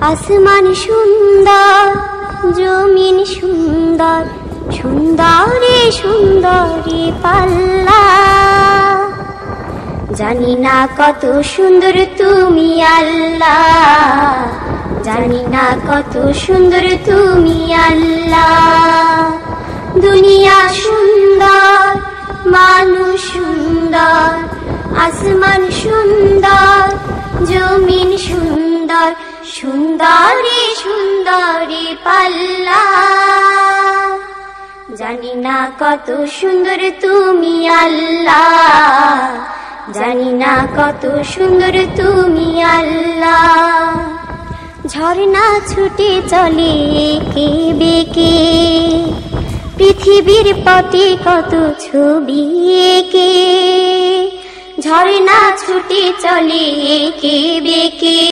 আসমান সুন্দর, জমিন সুন্দর, সুন্দরে সুন্দরে পাল্লা। জানি না কত সুন্দর তুমি আল্লাহ, জানি না কত সুন্দর তুমি আল্লাহ। দুনিয়া সুন্দর, মানুষ সুন্দর, আসমান সুন্দর, জমিন সুন্দর, সুন্দরে সুন্দরে পাল্লা। জানি না কত সুন্দর তুমি আল্লাহ, জানি না কত সুন্দর তুমি আল্লাহ। ঝর্ণা ছুটে চলে এঁকে বেঁকে, পৃথিবীর পথে কত ছবি এঁকে। ঝর্ণা ছুটে চলে এঁকে বেঁকে।